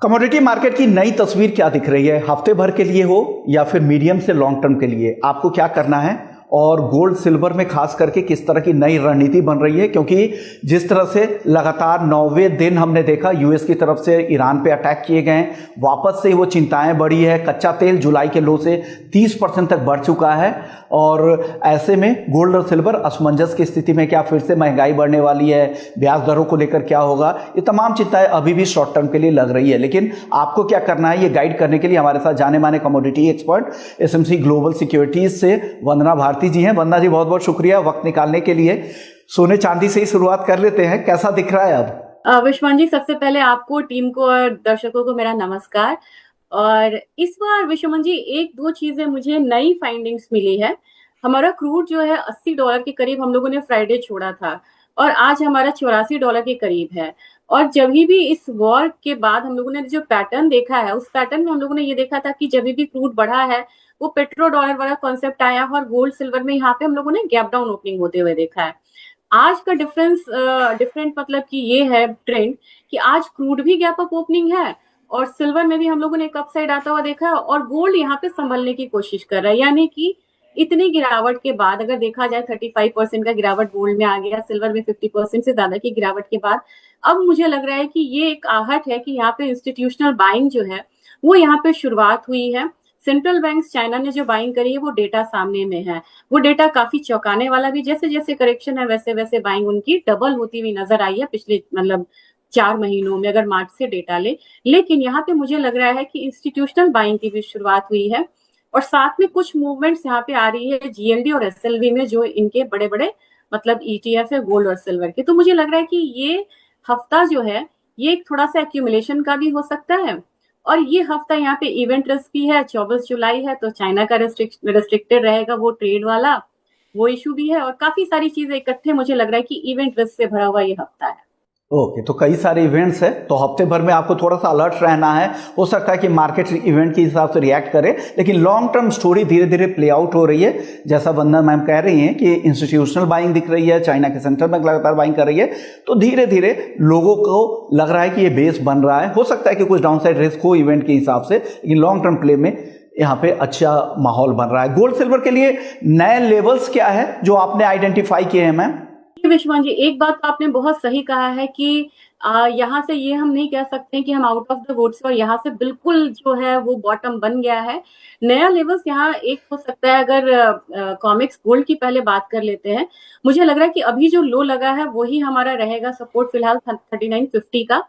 Commodity market की नई तस्वीर क्या दिख रही है? हफ्ते भर के लिए हो या फिर मीडियम से लॉन्ग टर्म के लिए, आपको क्या करना है? और गोल्ड सिल्वर में खास करके किस तरह की नई रणनीति बन रही है? क्योंकि जिस तरह से लगातार 9वें दिन हमने देखा यूएस की तरफ से ईरान पे अटैक किए गए, वापस से वो चिंताएं बढ़ी है। कच्चा तेल जुलाई के लो से 30% तक बढ़ चुका है और ऐसे में गोल्ड और सिल्वर असमंजस की स्थिति में, क्या फिर से महंगाई बढ़ने वाली है, ब्याज दरों को लेकर क्या होगा, ये तमाम चिंताएं अभी भी शॉर्ट टर्म के लिए लग रही है। लेकिन आपको क्या करना है, ये गाइड करने के लिए हमारे साथ जाने माने commodity expert SMC global securities से वंदना भारती जी हैं। वंदना जी, बहुत बहुत शुक्रिया वक्त निकालने के लिए। सोने चांदी से ही शुरुआत कर लेते हैं, कैसा दिख रहा है अब? विश्वान जी, सबसे पहले आपको, टीम को और दर्शकों को मेरा नमस्कार। और इस बार विश्वमन जी, एक दो चीजें मुझे नई फाइंडिंग्स मिली है। हमारा क्रूड जो है $80 के करीब हम लोगों ने फ्राइडे छोड़ा था और आज हमारा $84 के करीब है। और जब भी इस वॉर के बाद हम लोगों ने जो पैटर्न देखा है, उस पैटर्न में हम लोगों ने ये देखा था कि जब भी क्रूड बढ़ा है वो पेट्रो डॉलर वाला कॉन्सेप्ट आया और गोल्ड सिल्वर में यहाँ पे हम लोगों ने गैप डाउन ओपनिंग होते हुए देखा है। आज का डिफरेंट मतलब कि ये है ट्रेंड कि आज क्रूड भी गैप अप ओपनिंग है और सिल्वर में भी हम लोगों ने एक अपसाइड आता हुआ देखा है और गोल्ड यहाँ पे संभलने की कोशिश कर रहा है। यानी कि इतनी गिरावट के बाद अगर देखा जाए 35% का गिरावट गोल्ड में आ गया, सिल्वर में 50% से ज्यादा की गिरावट के बाद अब मुझे लग रहा है कि ये एक आहट है कि यहाँ पे इंस्टीट्यूशनल बाइंग जो है वो यहाँ पे शुरुआत हुई है। सेंट्रल बैंक्स चाइना ने जो बाइंग करी है वो डेटा सामने में है, वो डेटा काफी चौंकाने वाला भी। जैसे जैसे करेक्शन है वैसे वैसे बाइंग उनकी डबल होती हुई नजर आई है पिछले मतलब 4 महीनों में, अगर मार्च से डेटा ले। लेकिन यहाँ पे मुझे लग रहा है कि इंस्टीट्यूशनल बाइंग की भी शुरुआत हुई है और साथ में कुछ मूवमेंट्स यहाँ पे आ रही है जीएलडी और एसएलवी में, जो इनके बड़े बड़े मतलब ईटीएफ है गोल्ड और सिल्वर के। तो मुझे लग रहा है कि ये हफ्ता जो है ये एक थोड़ा सा एक्यूमुलेशन का भी हो सकता है। और ये हफ्ता यहाँ पे इवेंट रिस्क भी है, 24 जुलाई है तो चाइना का रिस्ट्रिक्टेड रहेगा वो ट्रेड वाला, वो इशू भी है और काफी सारी चीजें इकट्ठे मुझे लग रहा है कि इवेंट रिस्क से भरा हुआ ये हफ्ता है। ओके, तो कई सारे इवेंट्स है, तो हफ्ते भर में आपको थोड़ा सा अलर्ट रहना है। हो सकता है कि मार्केट इवेंट के हिसाब से रिएक्ट करे, लेकिन लॉन्ग टर्म स्टोरी धीरे धीरे प्ले आउट हो रही है। जैसा वंदना मैम कह रही हैं कि इंस्टीट्यूशनल बाइंग दिख रही है, चाइना के सेंट्रल बैंक लगातार बाइंग कर रही है, तो धीरे धीरे लोगों को लग रहा है कि ये बेस बन रहा है। हो सकता है कि कुछ डाउनसाइड रिस्क हो इवेंट के हिसाब से, लेकिन लॉन्ग टर्म प्ले में यहाँ पे अच्छा माहौल बन रहा है। गोल्ड सिल्वर के लिए नए लेवल्स क्या है जो आपने आइडेंटिफाई किए हैं मैम? विश्वान जी, एक बात तो आपने बहुत सही कहा है कि यहाँ से ये हम नहीं कह सकते कि हम आउट ऑफ द वुड्स और यहाँ से बिल्कुल जो है वो बॉटम बन गया है। नया लेवल्स यहाँ एक हो सकता है, अगर कॉमिक्स गोल्ड की पहले बात कर लेते हैं। मुझे लग रहा है कि अभी जो लो लगा है वही हमारा रहेगा सपोर्ट फिलहाल 3950 का।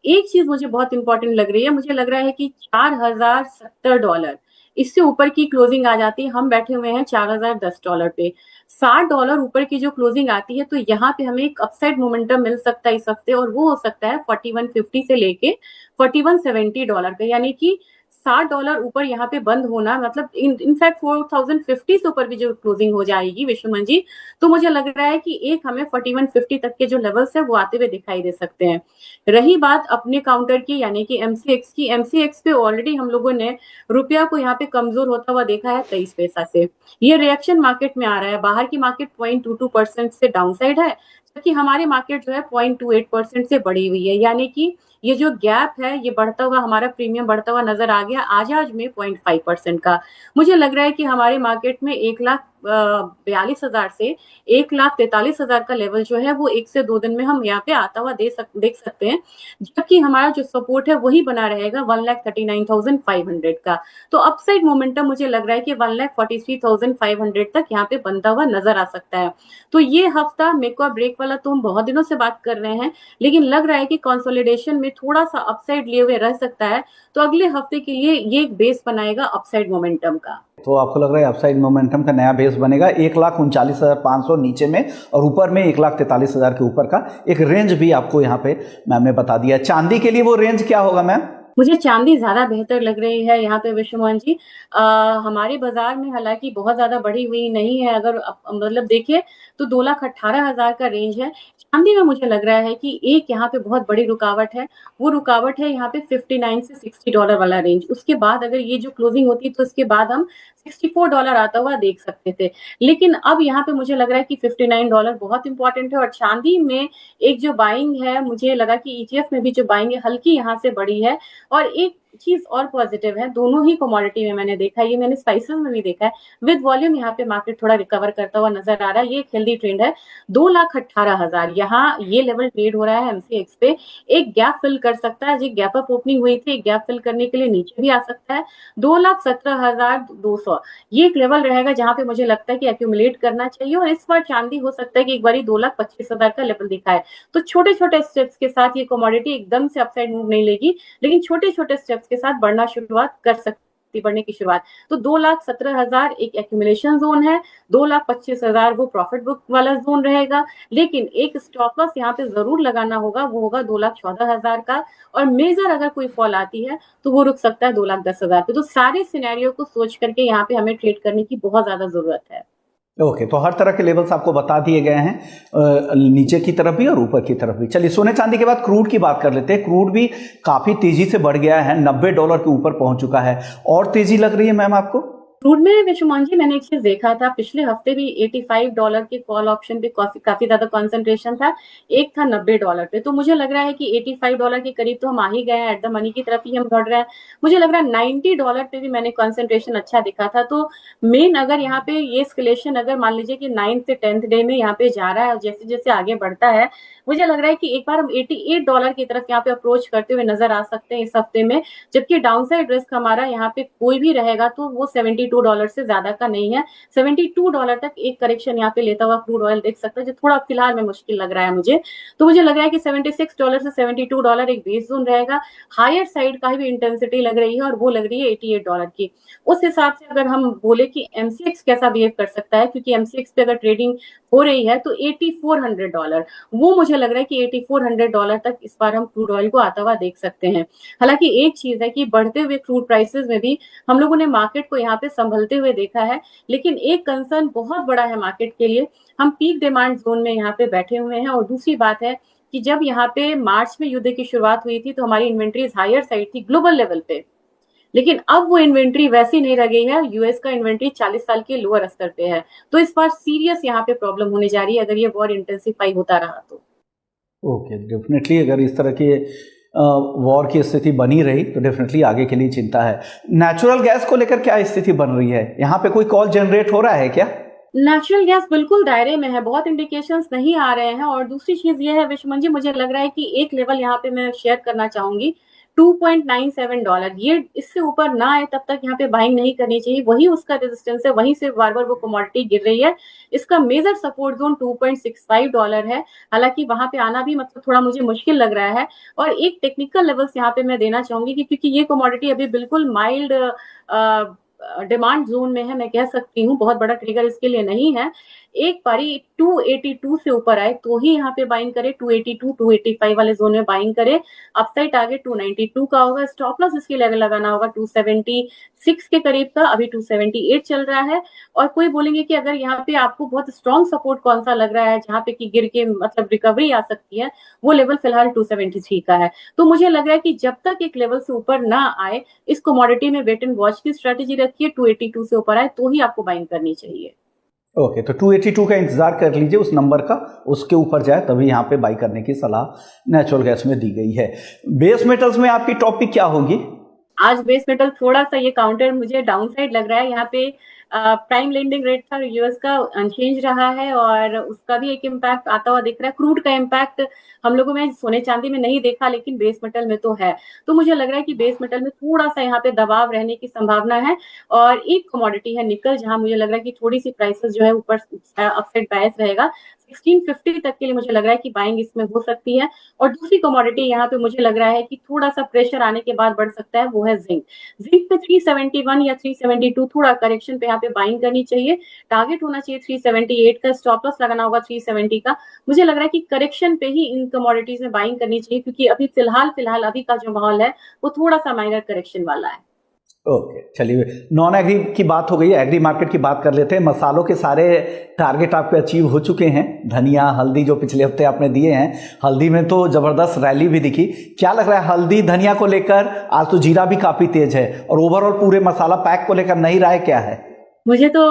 एक चीज मुझे बहुत इंपॉर्टेंट लग रही है, मुझे लग रहा है कि $4070, इससे ऊपर की क्लोजिंग आ जाती है। हम बैठे हुए हैं $4010 पे, $60 ऊपर की जो क्लोजिंग आती है तो यहाँ पे हमें एक अपसाइड मोमेंटम मिल सकता है इस हफ्ते, और वो हो सकता है 4150 से लेके $4170 का। यानी कि $60 ऊपर यहाँ पे बंद होना मतलब इनफैक्ट 4050 से ऊपर भी जो क्लोजिंग हो जाएगी विश्वमन जी, तो मुझे लग रहा है कि एक हमें 4150 तक के जो लेवल्स है वो आते हुए दिखाई दे सकते हैं। रही बात अपने काउंटर की यानी कि एमसीएक्स की, एमसीएक्स पे ऑलरेडी हम लोगों ने रुपया को यहाँ पे कमजोर होता हुआ देखा है 23 पैसा से। ये रिएक्शन मार्केट में आ रहा है। बाहर की मार्केट 0.22% से डाउनसाइड है, जबकि हमारी मार्केट जो है 0.28% से बढ़ी हुई है। यानी कि ये जो गैप है ये बढ़ता हुआ, हमारा प्रीमियम बढ़ता हुआ नजर आ गया आज में 0.5% का। मुझे लग रहा है कि हमारे मार्केट में 1,42,000 से 1,43,000 का लेवल जो है वो 1 से 2 दिन में हम यहाँ पे आता हुआ देख सकते हैं, जबकि हमारा जो सपोर्ट है वही बना रहेगा 1,39,500 का। तो अपसाइड मोमेंटम मुझे लग रहा है कि 1,43,500 तक यहाँ पे बनता हुआ नजर आ सकता है। तो ये हफ्ता मेक और ब्रेक वाला तो हम बहुत दिनों से बात कर रहे हैं, लेकिन लग रहा है कि कंसोलिडेशन में थोड़ा सा अपसाइड लिए हुए रह सकता है। तो अगले हफ्ते के लिए ये एक बेस बनाएगा अपसाइड मोमेंटम का। तो आपको लग रहा है अपसाइड मोमेंटम का नया बेस बनेगा 1,39,500 नीचे में और ऊपर में 1,43,000 के ऊपर का एक रेंज भी आपको यहाँ पे मैम ने बता दिया। चांदी के लिए वो रेंज क्या होगा मैम? मुझे चांदी ज्यादा बेहतर लग रही है यहाँ पे विश्वमोहन जी। हमारे बाजार में हालांकि बहुत ज्यादा बढ़ी हुई नहीं है, अगर मतलब देखिए तो 2,18,000 का रेंज है। चांदी में मुझे लग रहा है कि एक यहाँ पे बहुत बड़ी रुकावट है, वो रुकावट है यहाँ पे 59 से $60 वाला रेंज। उसके बाद अगर ये जो क्लोजिंग होती तो उसके बाद हम $64 आता हुआ देख सकते थे। लेकिन अब यहाँ पे मुझे लग रहा है कि $59 बहुत इंपॉर्टेंट है। और चांदी में एक जो बाइंग है, मुझे लगा कि ईटीएफ में भी जो बाइंग है हल्की यहाँ से बढ़ी है, और एक चीज और पॉजिटिव है, दोनों ही कमोडिटी में मैंने देखा है, ये मैंने स्पाइसेस में भी देखा है, विद वॉल्यूम यहाँ पे मार्केट थोड़ा रिकवर करता हुआ नजर आ रहा है। ये एक हेल्दी ट्रेंड है। 2,18,000 यहाँ ये लेवल ट्रेड हो रहा है एमसीएक्स पे। एक गैप फिल कर सकता है, जो गैप अप ओपनिंग हुई थी, एक गैप फिल करने के लिए नीचे भी आ सकता है। 2,17,200 ये एक लेवल रहेगा जहां पे मुझे लगता है कि एक्यूमुलेट करना चाहिए। और इस बार चांदी हो सकता है कि एक बार 2,25,000 का लेवल दिखाए। तो छोटे छोटे स्टेप्स के साथ ये कमोडिटी एकदम से अपसाइड मूव नहीं लेगी, लेकिन छोटे छोटे स्टेप्स के साथ बढ़ना शुरुआत कर सकती, बढ़ने की शुरुआत। तो 2,17,000 एक एक्यूमुलेशन जोन है, 2,25,000 वो प्रॉफिट बुक वाला जोन रहेगा। लेकिन एक स्टॉप लॉस यहाँ पे जरूर लगाना होगा, वो होगा 2,14,000 का। और मेजर अगर कोई फॉल आती है तो वो रुक सकता है 2,10,000 पे। तो सारे सिनेरियो को सोच करके यहाँ पे हमें ट्रेड करने की बहुत ज्यादा जरूरत है। ओके, तो हर तरह के लेवल्स आपको बता दिए गए हैं, नीचे की तरफ भी और ऊपर की तरफ भी। चलिए सोने चांदी के बाद क्रूड की बात कर लेते हैं। क्रूड भी काफी तेजी से बढ़ गया है, $90 के ऊपर पहुंच चुका है। और तेजी लग रही है मैम आपको? क्रूड में विश्वमान जी मैंने एक चीज देखा था, पिछले हफ्ते भी $85 के कॉल ऑप्शन पे काफी ज्यादा कंसंट्रेशन था, एक था $90 पे। तो मुझे लग रहा है कि $85 के करीब तो हम आ ही गए हैं, एट द मनी की तरफ ही हम बढ़ रहे हैं। मुझे लग रहा है $90 पे भी मैंने कंसंट्रेशन अच्छा दिखा था। तो मेन अगर यहाँ पे ये एस्केलेशन अगर मान लीजिए कि 9th से 10th डे में यहाँ पे जा रहा है और जैसे जैसे आगे बढ़ता है, मुझे लग रहा है कि एक बार हम $88 की तरफ यहाँ पे अप्रोच करते हुए नजर आ सकते हैं इस हफ्ते में। जबकि डाउनसाइड रिस्क हमारा यहाँ पे कोई भी रहेगा तो वो $72 से ज्यादा का नहीं है। $72 तक एक करेक्शन यहाँ पे लेता हुआ क्रूड ऑयल देख सकता है, जो थोड़ा फिलहाल में मुश्किल लग रहा है मुझे। तो मुझे लग रहा है कि $76 से $72 एक बेस जोन रहेगा। हायर साइड का भी इंटेंसिटी लग रही है और वो लग रही है $88 की। उस हिसाब से अगर हम बोले कि एमसीएक्स कैसा बिहेव कर सकता है, क्योंकि एमसीएक्स पे अगर ट्रेडिंग हो रही है तो $8400 वो मुझे लग रहा है कि $8400 तक इस बार हम क्रूड ऑयल को आता हुआ देख सकते हैं। हालांकि एक चीज है कि बढ़ते हुए क्रूड प्राइसेस में भी हम लोगों ने मार्केट को यहाँ पे संभलते हुए देखा है, लेकिन एक कंसर्न बहुत बड़ा है मार्केट के लिए, हम पीक डिमांड जोन में यहाँ पे बैठे हुए हैं। और दूसरी बात है कि जब यहाँ पे मार्च में युद्ध की शुरुआत हुई थी तो हमारी इन्वेंट्रीज हायर साइड थी ग्लोबल लेवल पे, लेकिन अब वो इन्वेंट्री वैसी नहीं रह गई है। यूएस का इन्वेंट्री 40 साल के लोअर स्तर पे है। तो इस बार सीरियस यहाँ पे प्रॉब्लम होने जा रही है अगर ये वॉर इंटेंसिफाई होता रहा तो। ओके, डेफिनेटली अगर इस तरह के वॉर की स्थिति बनी रही तो डेफिनेटली आगे के लिए चिंता है। नेचुरल गैस को लेकर क्या स्थिति बन रही है? यहाँ पे कोई कॉल जनरेट हो रहा है क्या? नेचुरल गैस बिल्कुल दायरे में है, बहुत इंडिकेशंस नहीं आ रहे हैं। और दूसरी चीज ये है विश्वमन जी, मुझे लग रहा है कि एक लेवल यहाँ पे मैं शेयर करना चाहूंगी, $2.97। ये इससे ऊपर ना आए तब तक यहाँ पे बाइंग नहीं करनी चाहिए, वही उसका रेजिस्टेंस है, वहीं से बार बार वो कमोडिटी गिर रही है। इसका मेजर सपोर्ट जोन $2.65 है। हालांकि वहां पे आना भी मतलब थोड़ा मुझे मुश्किल लग रहा है। और एक टेक्निकल लेवल्स यहाँ पे मैं देना चाहूंगी कि क्योंकि ये कमोडिटी अभी बिल्कुल माइल्ड डिमांड जोन में है, मैं कह सकती हूँ, बहुत बड़ा ट्रिगर इसके लिए नहीं है। एक बारी 282 से ऊपर आए तो ही यहाँ पे बाइंग करे, 282 285 वाले जोन में बाइंग करे। अपसाइड टारगेट 292 का होगा, स्टॉप लॉस इसके लिए लगाना होगा 276 के करीब का, अभी 278 चल रहा है। और कोई बोलेंगे कि अगर यहाँ पे आपको बहुत स्ट्रॉन्ग सपोर्ट कौन सा लग रहा है जहाँ पे कि गिर के मतलब रिकवरी आ सकती है, वो लेवल फिलहाल 273 का है। तो मुझे लग रहा है कि जब तक एक लेवल से ऊपर ना आए, इस कमोडिटी में वेट एंड वॉच की स्ट्रेटेजी रखिए, 282 से ऊपर आए तो ही आपको बाइंग करनी चाहिए। ओके, तो 282 का इंतजार कर लीजिए, उस नंबर का, उसके ऊपर जाए तभी यहाँ पे बाई करने की सलाह नेचुरल गैस में दी गई है। बेस मेटल्स में आपकी टॉपिक क्या होगी? आज बेस मेटल थोड़ा सा ये काउंटर मुझे डाउन साइड लग रहा है। यहाँ पे प्राइम लेंडिंग रेट था यूएस का अनचेंज रहा है और उसका भी एक इम्पैक्ट आता हुआ दिख रहा है। क्रूड का इम्पैक्ट हम लोगों में सोने चांदी में नहीं देखा, लेकिन बेस मेटल में तो है। तो मुझे लग रहा है कि बेस मेटल में थोड़ा सा यहाँ पे दबाव रहने की संभावना है। और एक कमोडिटी है निकल, जहां मुझे लग रहा है कि थोड़ी सी प्राइसेस जो है ऊपर अपसाइड बायस रहेगा। 1650 तक के लिए मुझे लग रहा है कि बाइंग इसमें हो सकती है। और दूसरी कमोडिटी यहाँ पे मुझे लग रहा है कि थोड़ा सा प्रेशर आने के बाद बढ़ सकता है, वो है जिंक। जिंक पे 371 या 372 थोड़ा करेक्शन पे यहाँ पे बाइंग करनी चाहिए। टारगेट होना चाहिए 378 का, स्टॉप लॉस लगाना होगा 370 का। मुझे लग रहा है कि करेक्शन पे ही इन कमोडिटीज में बाइंग करनी चाहिए, क्योंकि अभी फिलहाल अभी का जो माहौल है वो थोड़ा सा माइनर करेक्शन वाला है। ओके, चलिए नॉन एग्री की बात हो गई, एग्री मार्केट की बात कर लेते हैं। मसालों के सारे टारगेट आपके अचीव हो चुके हैं। धनिया, हल्दी जो पिछले हफ्ते आपने दिए हैं, हल्दी में तो जबरदस्त रैली भी दिखी। क्या लग रहा है हल्दी धनिया को लेकर? आज तो जीरा भी काफी तेज है और ओवरऑल पूरे मसाला पैक को लेकर नहीं रहा है, क्या है? मुझे तो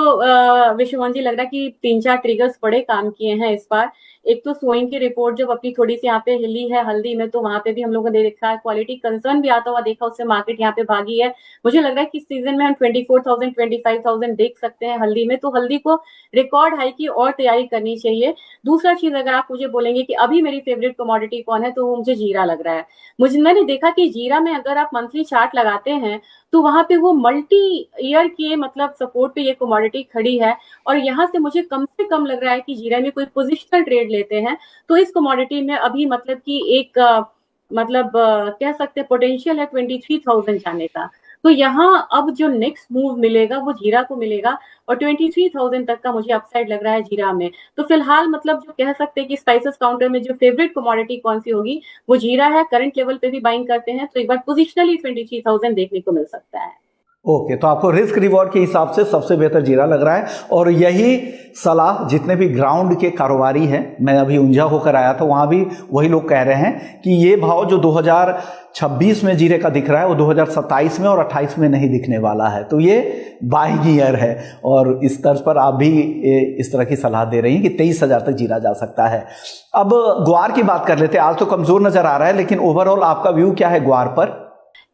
विश्वमोहन जी लग रहा है कि 3-4 ट्रिगर्स बड़े काम किए हैं इस बार। एक तो सोइंग की रिपोर्ट जब अपनी थोड़ी सी यहाँ पे हिली है हल्दी में, तो वहां पे भी हम लोगों ने देखा है क्वालिटी कंसर्न भी आता हुआ देखा, उससे मार्केट यहाँ पे भागी है। मुझे लग रहा है कि इस सीजन में हम 24,000 25,000 देख सकते हैं हल्दी में, तो हल्दी को रिकॉर्ड हाई की और तैयारी करनी चाहिए। दूसरा चीज, अगर आप मुझे बोलेंगे कि अभी मेरी फेवरेट कमोडिटी कौन है, तो वो मुझे जीरा लग रहा है। मैंने देखा कि जीरा में अगर आप मंथली चार्ट लगाते हैं तो वहां पे वो मल्टी ईयर के मतलब सपोर्ट पे ये कमोडिटी खड़ी है, और यहाँ से मुझे कम से कम लग रहा है कि जीरा में कोई पोजिशनल ट्रेड लेते हैं तो इस कमोडिटी में अभी मतलब कि एक कह सकते हैं पोटेंशियल है 23,000 जाने का। तो यहाँ अब जो नेक्स्ट मूव मिलेगा वो जीरा को मिलेगा, और 23,000 तक का मुझे अपसाइड लग रहा है जीरा में। तो फिलहाल मतलब जो कह सकते हैं कि स्पाइसेस काउंटर में जो फेवरेट कमोडिटी कौन सी होगी, वो जीरा है। करंट लेवल पे भी बाइंग करते हैं तो एक बार पोजिशनली 23,000 देखने को मिल सकता है। ओके, तो आपको रिस्क रिवॉर्ड के हिसाब से सबसे बेहतर जीरा लग रहा है, और यही सलाह जितने भी ग्राउंड के कारोबारी हैं, मैं अभी ऊंझा होकर आया था, वहां भी वही लोग कह रहे हैं कि ये भाव जो 2026 में जीरे का दिख रहा है वो 2027 में और 28 में नहीं दिखने वाला है। तो ये बाइंग ईयर है, और इस तर्ज पर आप भी इस तरह की सलाह दे रही हैं कि 23,000 तक जीरा जा सकता है। अब ग्वार की बात कर लेते हैं। आज तो कमजोर नजर आ रहा है, लेकिन ओवरऑल आपका व्यू क्या है ग्वार पर?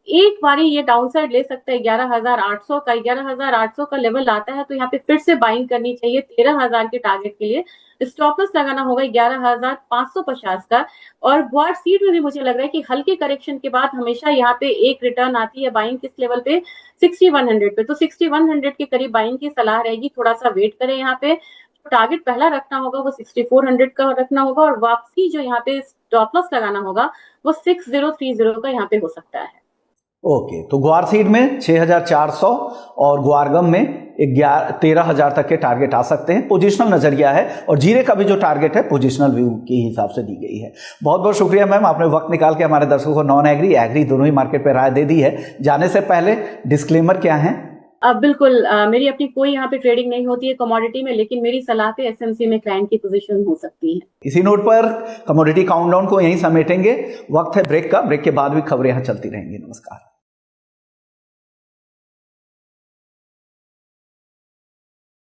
एक बारी ये डाउनसाइड ले सकता है 11,800 का। 11,800 का लेवल आता है तो यहाँ पे फिर से बाइंग करनी चाहिए 13,000 के टारगेट के लिए। स्टॉप लॉस लगाना होगा 11,550 का। और ग्वार सीड में भी मुझे लग रहा है कि हल्के करेक्शन के बाद हमेशा यहाँ पे एक रिटर्न आती है बाइंग किस लेवल पे, 6100 पे। तो 6100 के करीब बाइंग की सलाह रहेगी, थोड़ा सा वेट करें। यहाँ पे टारगेट पहला रखना होगा वो 6400 का रखना होगा, और वापसी जो यहाँ पे स्टॉप लॉस लगाना होगा वो 6030 का यहाँ पे हो सकता है। ओके, तो ग्वार सीड में 6,400 और ग्वारगम में 13,000 तक के टारगेट आ सकते हैं। पोजिशनल नजरिया है, और जीरे का भी जो टारगेट है पोजिशनल व्यू के हिसाब से दी गई है। बहुत बहुत शुक्रिया मैम, आपने वक्त निकाल के हमारे दर्शकों को नॉन एग्री एग्री दोनों ही मार्केट पे राय दे दी है। जाने से पहले डिस्क्लेमर क्या है? बिल्कुल, मेरी अपनी कोई यहाँ पे ट्रेडिंग नहीं होती है कमोडिटी में, लेकिन मेरी सलाह पे एसएमसी में क्लाइंट की पोजीशन हो सकती है। इसी नोट पर कमोडिटी काउंटडाउन को यहीं समेटेंगे। वक्त है ब्रेक का, ब्रेक के बाद भी खबरें यहाँ चलती रहेंगी। नमस्कार।